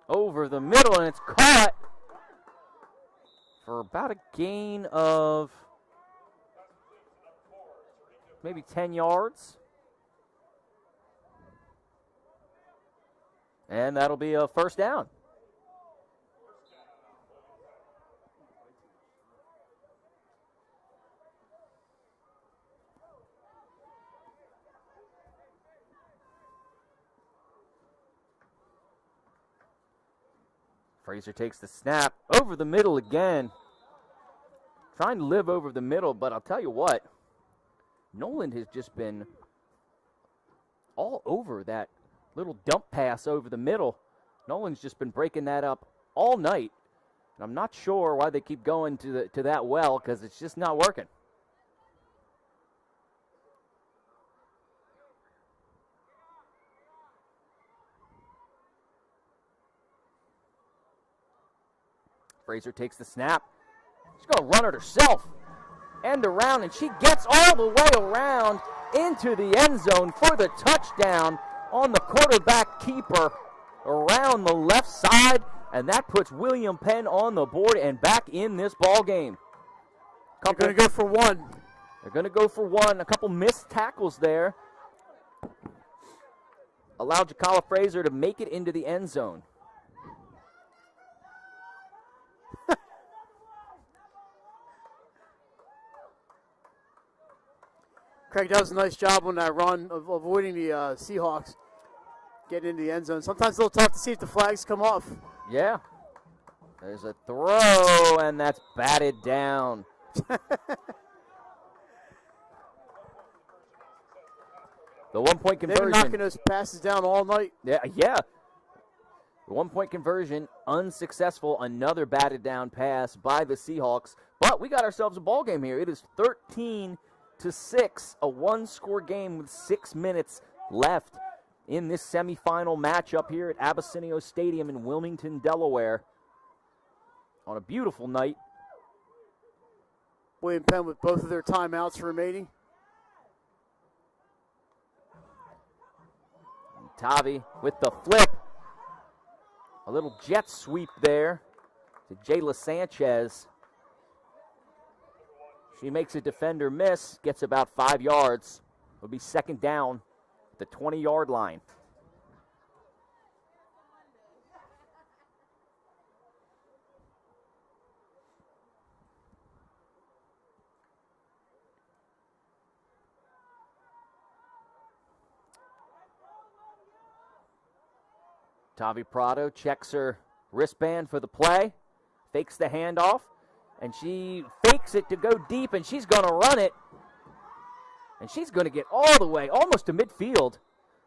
A: Over the middle, and it's caught for about a gain of maybe 10 yards. And that'll be a first down. Fraser takes the snap over the middle again. Trying to live over the middle, but I'll tell you what, Nolan has just been all over that little dump pass over the middle. Nolan's just been breaking that up all night. And I'm not sure why they keep going to that well, because it's just not working. Fraser takes the snap. She's going to run it herself. End around, and she gets all the way around into the end zone for the touchdown on the quarterback keeper around the left side, and that puts William Penn on the board and back in this ball game.
C: They're going to go for one.
A: They're going to go for one. A couple missed tackles there allowed Jakala Fraser to make it into the end zone.
C: Craig, that was a nice job on that run of avoiding the Seahawks getting into the end zone. Sometimes it's a little tough to see if the flags come off.
A: Yeah. There's a throw, and that's batted down. The one-point conversion.
C: They've been knocking those passes down all night.
A: Yeah. The one-point conversion, unsuccessful. Another batted down pass by the Seahawks. But we got ourselves a ball game here. It is 13-6, a one-score game with 6 minutes left in this semifinal matchup here at Abessinio Stadium in Wilmington, Delaware, on a beautiful night.
C: William Penn with both of their timeouts remaining.
A: Tavi with the flip. A little jet sweep there to Jayla Sanchez. She makes a defender miss, gets about 5 yards. It'll be second down at the 20-yard line. Tavi Prado checks her wristband for the play, fakes the handoff, and she fakes it to go deep, and she's going to run it. And she's going to get all the way, almost to midfield.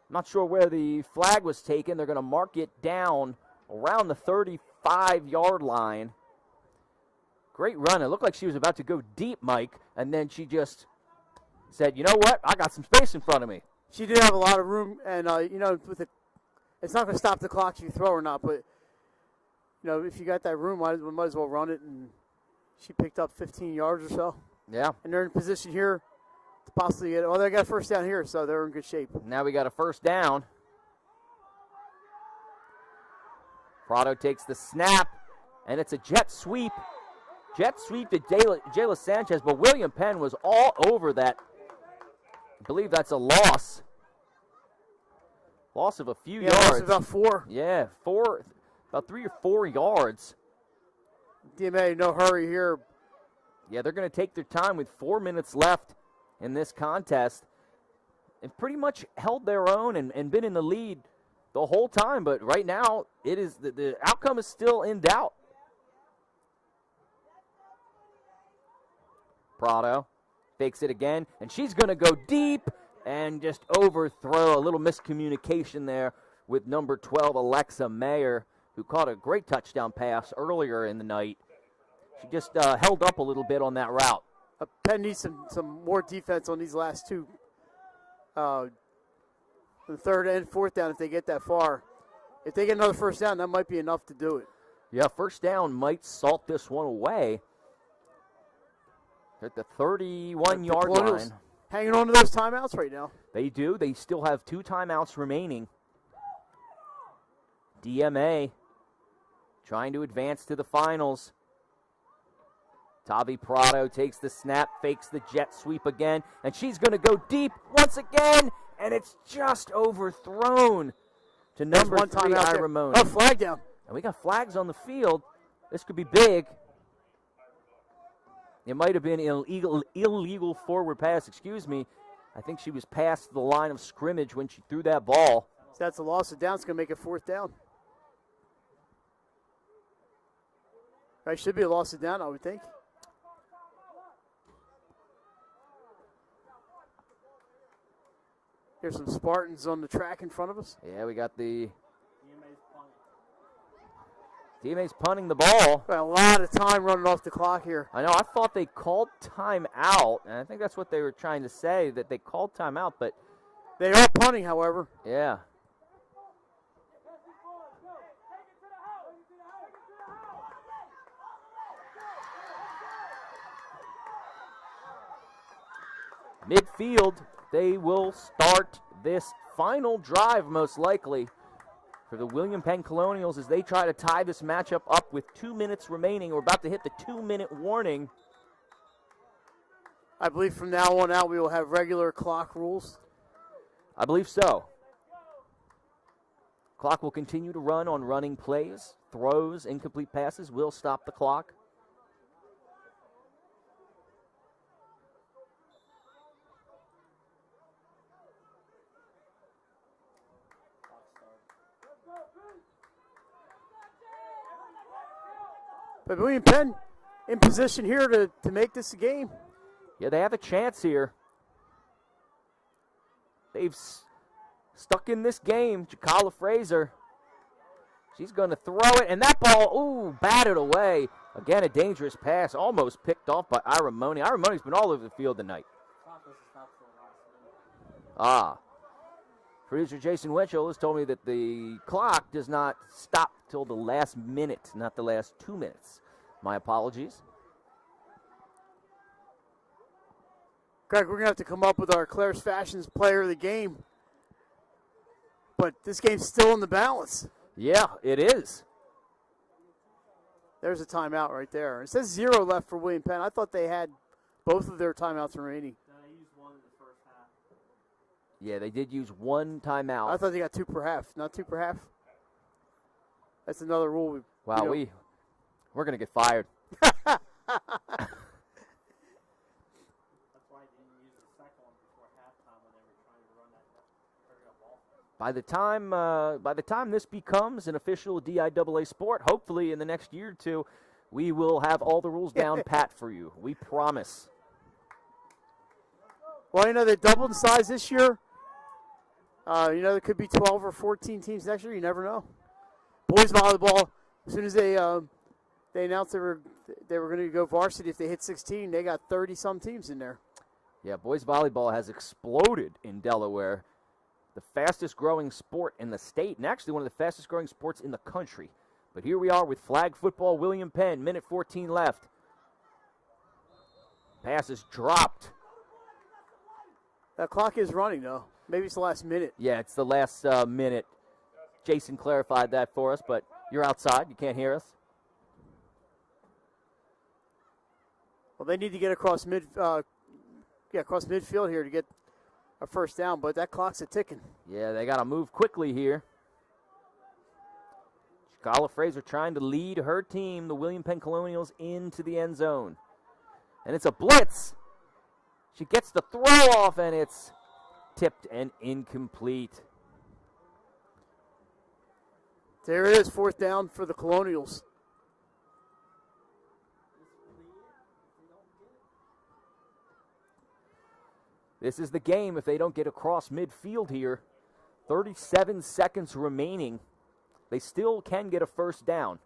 A: I'm not sure where the flag was taken. They're going to mark it down around the 35-yard line. Great run. It looked like she was about to go deep, Mike, and then she just said, you know what, I got some space in front of me.
C: She did have a lot of room, and, it's not going to stop the clock if you throw or not, but, if you got that room, might as well run it, and she picked up 15 yards or so.
A: Yeah.
C: And they're in position here to possibly get it. Well, they got a first down here, so they're in good shape.
A: Now we got a first down. Prado takes the snap, and it's a jet sweep. Jet sweep to Jayla Sanchez, but William Penn was all over that. I believe that's a loss. Loss of a few yards.
C: Loss of about 4.
A: Yeah, about 3 or 4 yards.
C: DMA, no hurry here.
A: Yeah, they're going to take their time with 4 minutes left in this contest. And pretty much held their own and been in the lead the whole time. But right now, it is the outcome is still in doubt. Prado fakes it again, and she's going to go deep and just overthrow. A little miscommunication there with number 12, Alexa Mayer, who caught a great touchdown pass earlier in the night. She just held up a little bit on that route.
C: Penn needs some more defense on these last two. The third and fourth down, if they get that far. If they get another first down, that might be enough to do it.
A: Yeah, first down might salt this one away. At the 31-yard line.
C: Hanging on to those timeouts right now.
A: They do. They still have 2 timeouts remaining. DMA trying to advance to the finals. Tavi Prado takes the snap, fakes the jet sweep again, and she's going to go deep once again, and it's just overthrown to number 3, Ira Moan.
C: Oh, flag down.
A: And we got flags on the field. This could be big. It might have been an illegal forward pass, I think she was past the line of scrimmage when she threw that ball.
C: So that's a loss of down. It's going to make it fourth down. Right, should be a loss of down, I would think. Here's some Spartans on the track in front of us.
A: Yeah, we got the DMA's punting the ball.
C: Got a lot of time running off the clock here.
A: I know. I thought they called timeout, and I think that's what they were trying to say, that they called timeout, but
C: they are punting, however.
A: Yeah. Midfield, they will start this final drive most likely for the William Penn Colonials as they try to tie this matchup up with 2 minutes remaining. We're about to hit the 2-minute warning.
C: I believe from now on out we will have regular clock rules.
A: I believe so. Clock will continue to run on running plays. Throws, incomplete passes will stop the clock.
C: But William Penn in position here to make this a game.
A: Yeah, they have a chance here. They've stuck in this game. Jakala Fraser. She's going to throw it, and that ball, ooh, batted away. Again, a dangerous pass, almost picked off by Ira Money. Ira Money's been all over the field tonight. Producer Jason Winchell has told me that the clock does not stop till the last minute, not the last 2 minutes. My apologies. Greg,
C: we're going to have to come up with our Claire's Fashions player of the game. but this game's still in the balance.
A: Yeah, it is.
C: There's a timeout right there. It says 0 left for William Penn. I thought they had both of their timeouts remaining.
B: No, they used one in the first half.
A: Yeah, they did use one timeout.
C: I thought they got 2 per half. Not 2 per half? That's another rule.
A: Wow, we're going to get fired.
B: That's why they didn't use the second one before halftime when they were trying to run that hurry up offense.
A: By the time this becomes an official DIAA sport, hopefully in the next year or two, we will have all the rules down pat for you. We promise.
C: Well, they doubled in size this year. There could be 12 or 14 teams next year. You never know. Boys volleyball, as soon as they announced they were going to go varsity, if they hit 16, they got 30-some teams in there.
A: Yeah, boys volleyball has exploded in Delaware. The fastest growing sport in the state, and actually one of the fastest growing sports in the country. But here we are with flag football, William Penn, minute 14 left. Pass is dropped.
C: That clock is running, though. Maybe it's the last minute.
A: Yeah, it's the last minute. Jason clarified that for us, but you're outside. You can't hear us.
C: Well, they need to get across midfield here to get a first down, but that clock's a-ticking.
A: Yeah, they got to move quickly here. Scarlett Fraser trying to lead her team, the William Penn Colonials, into the end zone. And it's a blitz. She gets the throw off, and it's tipped and incomplete.
C: There it is, fourth down for the Colonials.
A: This is the game if they don't get across midfield here. 37 seconds remaining. They still can get a first down.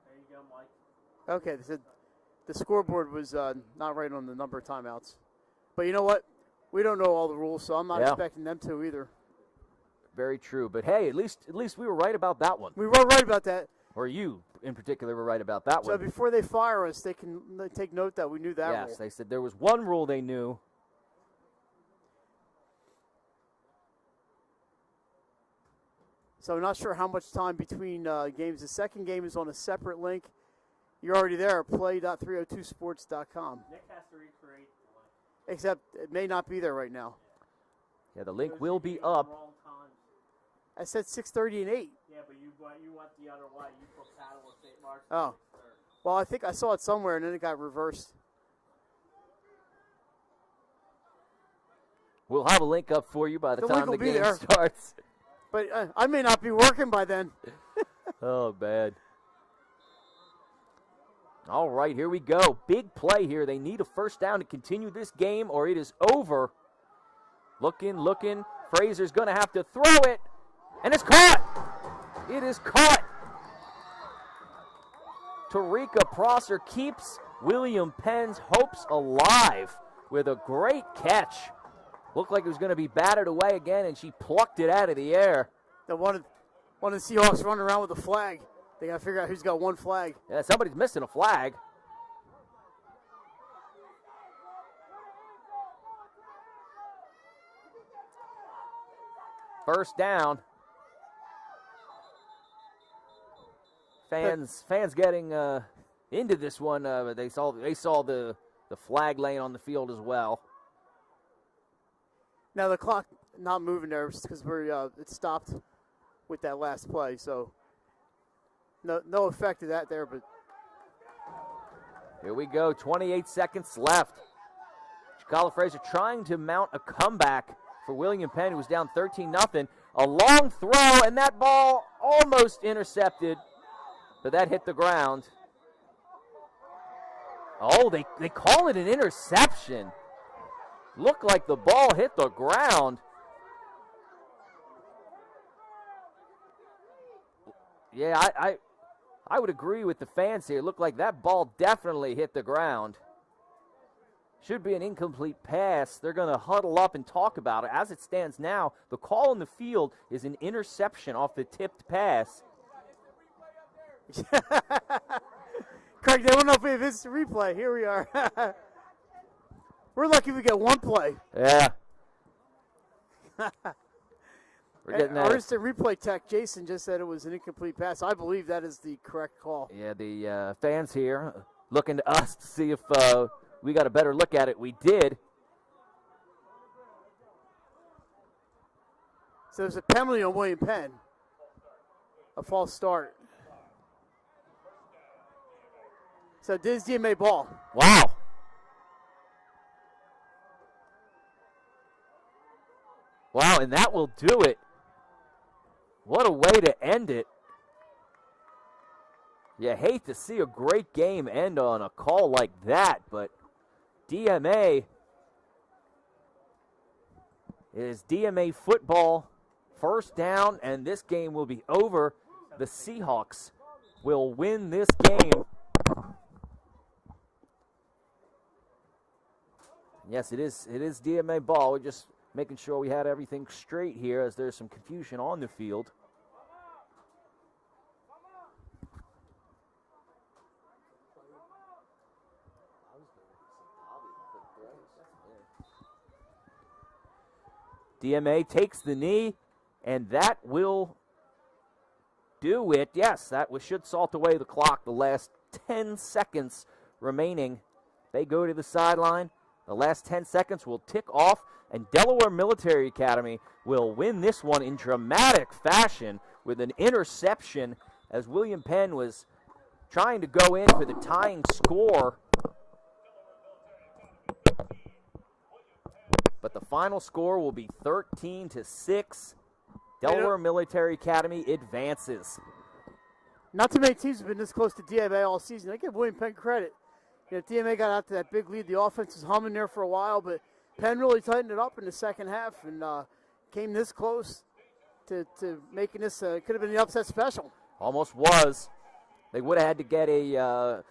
B: There you go, Mike.
C: Okay, the scoreboard was not right on the number of timeouts. But you know what? We don't know all the rules, so I'm not expecting them to either.
A: Very true. But hey, at least we were right about that one.
C: We were right about that.
A: Or you, in particular, were right about that
C: So
A: one.
C: before they fire us, they can take note that we knew that rule.
A: Yes, they said there was one rule they knew.
C: So I'm not sure how much time between games. The second game is on a separate link. You're already there, play.302sports.com.
B: Nick has to recreate the link.
C: Except it may not be there right now.
A: Yeah, the link will be up.
B: Wrong times.
C: I said 6:30 and 8.
B: Yeah, but you went the other way. You put Paddle St. Mark's.
C: Oh. Well, I think I saw it somewhere, and then it got reversed.
A: We'll have a link up for you by the
C: The
A: time
C: link
A: the
C: will be
A: game
C: there.
A: starts.
C: But I may not be working by then.
A: Oh, bad. All right, here we go. Big play here. They need a first down to continue this game, or it is over. Looking. Fraser's going to have to throw it, and it's caught. It is caught. Tarika Prosser keeps William Penn's hopes alive with a great catch. Looked like it was going to be batted away again, and she plucked it out of the air.
C: One of the Seahawks running around with a flag. They got to figure out who's got one flag.
A: Yeah, somebody's missing a flag. First down. Fans getting into this one. They saw the flag laying on the field as well.
C: Now the clock not moving there because it stopped with that last play. So no effect of that there. But
A: here we go. 28 seconds left. Chicago Fraser trying to mount a comeback for William Penn, who was down 13-0. A long throw, and that ball almost intercepted, but that hit the ground. Oh, they call it an interception. Looked like the ball hit the ground. Yeah, I would agree with the fans here. It looked like that ball definitely hit the ground. Should be an incomplete pass. They're going to huddle up and talk about it. As it stands now, the call in the field is an interception off the tipped pass.
C: Craig, they don't know if it's a replay. Here we are. We're lucky we get one play.
A: Yeah. We're getting
C: Our
A: that.
C: instant replay tech, Jason, just said it was an incomplete pass. I believe that is the correct call.
A: Yeah, the fans here looking to us to see if we got a better look at it. We did.
C: So there's a penalty on William Penn. A false start. So this is DMA ball.
A: Wow. Wow, and that will do it. What a way to end it. You hate to see a great game end on a call like that, but DMA is DMA football. First down, and this game will be over. The Seahawks will win this game. Yes, it is DMA ball. We're just making sure we had everything straight here as there's some confusion on the field. DMA takes the knee, and that will do it. Yes, that should salt away the clock. The last 10 seconds remaining. They go to the sideline. The last 10 seconds will tick off, and Delaware Military Academy will win this one in dramatic fashion with an interception as William Penn was trying to go in for the tying score. But the final score will be 13-6. Delaware Military Academy advances.
C: Not too many teams have been this close to DMA all season. I give William Penn credit. You know, DMA got out to that big lead. The offense was humming there for a while, but Penn really tightened it up in the second half and came this close to making this. Could have been the upset special.
A: Almost was. They would have had to get a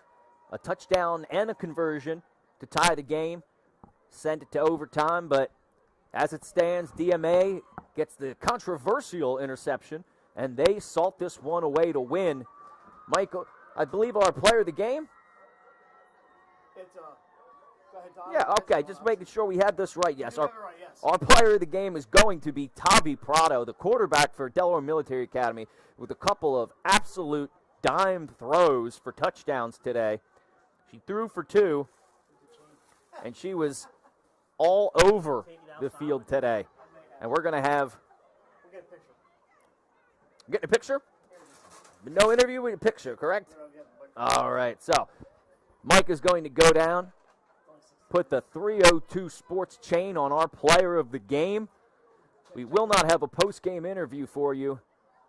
A: touchdown and a conversion to tie the game, send it to overtime, but as it stands, DMA gets the controversial interception, and they salt this one away to win. Michael, I believe our player of the game?
C: It's, go ahead, Tom.
A: Yeah, okay, just making sure we had this right. Yes,
C: You have it right, yes.
A: our player of the game is going to be Tavi Prado, the quarterback for Delaware Military Academy, with a couple of absolute dime throws for touchdowns today. She threw for 2, and she was all over the field today. And we're going to have...
C: We'll get a picture.
A: Getting a picture? No interview with a picture, correct? All right, so Mike is going to go down, put the 302 Sports chain on our player of the game. We will not have a post-game interview for you.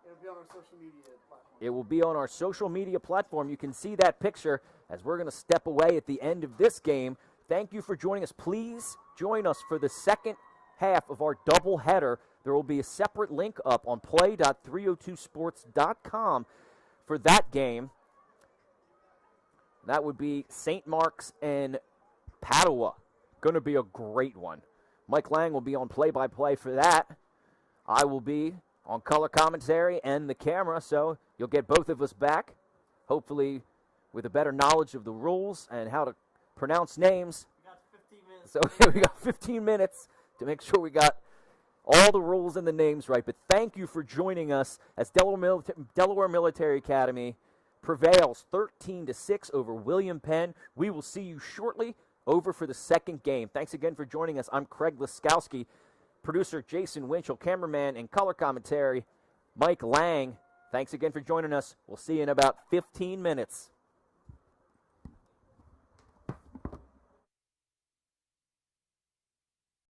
C: It'll be on our social media platform.
A: It will be on our social media platform. You can see that picture as we're going to step away at the end of this game. Thank you for joining us. Please join us for the second half of our doubleheader. There will be a separate link up on play.302sports.com for that game. That would be St. Mark's and Padua. Going to be a great one. Mike Lang will be on play-by-play for that. I will be on color commentary and the camera, so you'll get both of us back, hopefully with a better knowledge of the rules and how to pronounce names.
B: We got 15 minutes.
A: So we got 15 minutes to make sure we got all the rules and the names right. But thank you for joining us as Delaware Military Academy prevails 13-6 over William Penn. We will see you shortly over for the second game. Thanks again for joining us. I'm Craig Laskowski, producer Jason Winchell, cameraman and color commentary Mike Lang. Thanks again for joining us. We'll see you in about 15 minutes.